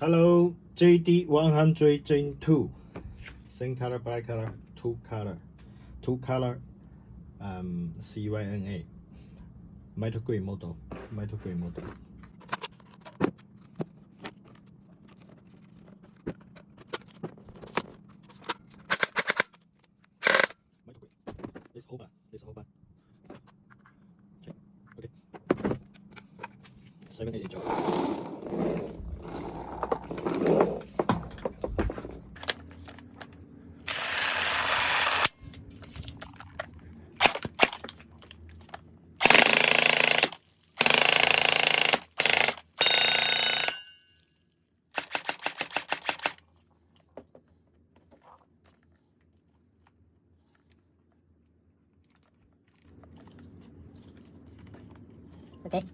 Hello, JD100-2. Same color, black color, two color, CYMA Metal green model. This whole bar. Check. Okay. 788 job. Okay.